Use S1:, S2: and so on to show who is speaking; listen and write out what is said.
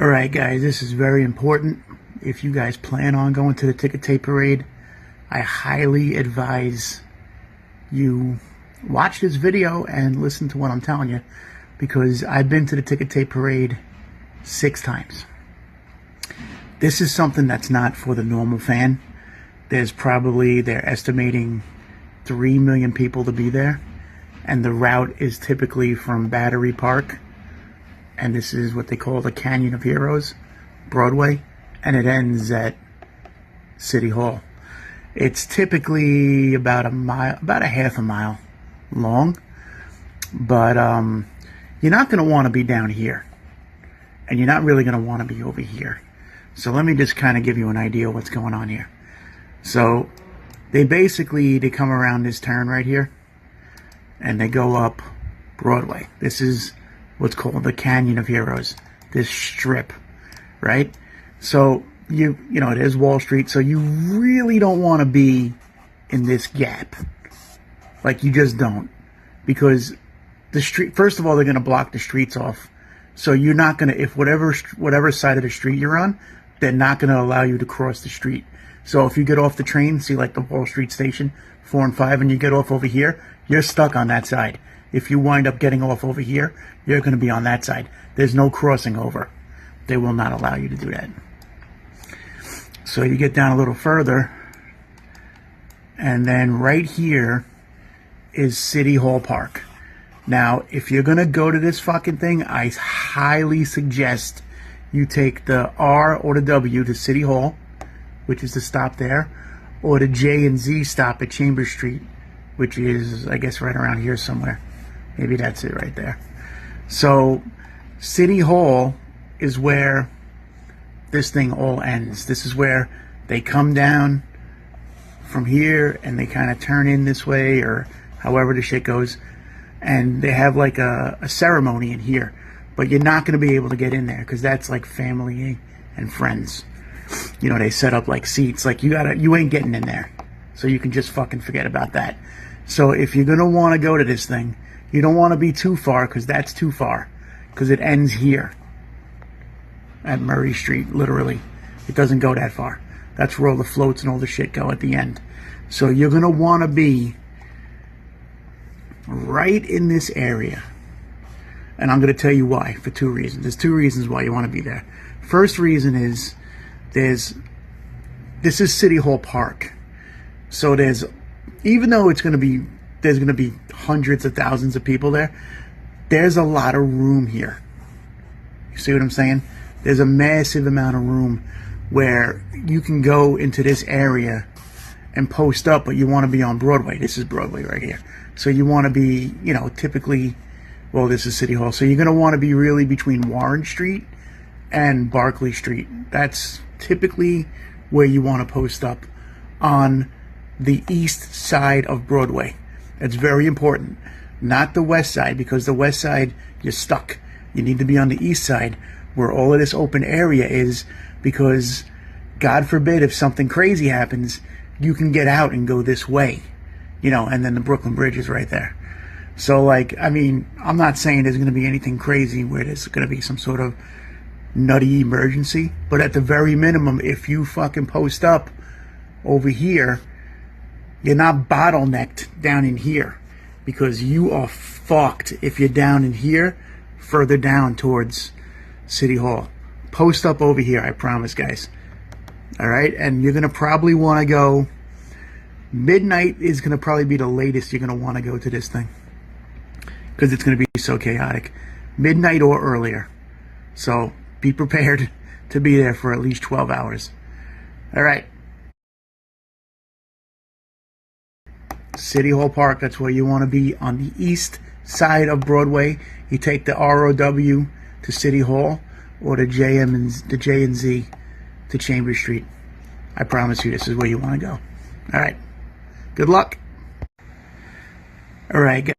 S1: Alright guys, this is very important. If you guys plan on going to the Ticker Tape Parade, I highly advise you watch this video and listen to what I'm telling you, because I've been to the Ticker Tape Parade 6 times. This is something that's not for the normal fan. They're estimating 3 million people to be there, and the route is typically from Battery Park, and this is what they call the Canyon of Heroes, Broadway, and it ends at City Hall. It's typically about a half a mile long, but you're not going to want to be down here, and you're not really going to want to be over here. So let me just kind of give you an idea of what's going on here. So they come around this turn right here, and they go up Broadway. This is what's called the Canyon of Heroes, this strip, right? So you know, there's Wall Street, so you really don't want to be in this gap. Like, you just don't, because the street, first of all, they're going to block the streets off. So you're not going to, if whatever side of the street you're on, they're not going to allow you to cross the street. So if you get off the train, see like the Wall Street station 4 and 5, and you get off over here, you're stuck on that side. If you wind up getting off over here, you're going to be on that side. There's no crossing over. They will not allow you to do that. So you get down a little further, and then right here is City Hall Park. Now, if you're going to go to this fucking thing, I highly suggest you take the R or the W to City Hall, which is the stop there, or the J and Z stop at Chambers Street, which is, I guess, right around here somewhere. Maybe that's it right there. So City Hall is where this thing all ends. This is where they come down from here and they kind of turn in this way, or however the shit goes, and they have like a ceremony in here. But you're not going to be able to get in there, because that's like family and friends. You know, they set up like seats. Like, you ain't getting in there. So you can just fucking forget about that. So if you're going to want to go to this thing, you don't want to be too far, because that's too far. Because it ends here at Murray Street, literally. It doesn't go that far. That's where all the floats and all the shit go at the end. So you're going to want to be right in this area. And I'm going to tell you why, for 2 reasons. There's 2 reasons why you want to be there. First reason is, this is City Hall Park. So even though there's going to be hundreds of thousands of people there, there's a lot of room here. You see what I'm saying? There's a massive amount of room where you can go into this area and post up, but you want to be on Broadway. This is Broadway right here. So you want to be, you know, typically, well, this is City Hall. So you're going to want to be really between Warren Street and Barclay Street. That's typically where you want to post up on the east side of Broadway. That's very important. Not the west side, because the west side, you're stuck. You need to be on the east side, where all of this open area is, because God forbid if something crazy happens, you can get out and go this way, you know, and then the Brooklyn Bridge is right there. So, like, I mean, I'm not saying there's going to be anything crazy where there's going to be some sort of nutty emergency, but at the very minimum, if you fucking post up over here, you're not bottlenecked down in here, because you are fucked if you're down in here, further down towards City Hall. Post up over here, I promise, guys. All right, and you're going to probably want to go, midnight is going to probably be the latest you're going to want to go to this thing, because it's going to be so chaotic. Midnight or earlier. So be prepared to be there for at least 12 hours. All right. City Hall Park, that's where you want to be, on the east side of Broadway. You take the ROW to City Hall, or the J and Z to Chambers Street. I promise you, this is where you want to go. All right. Good luck. All right, guys.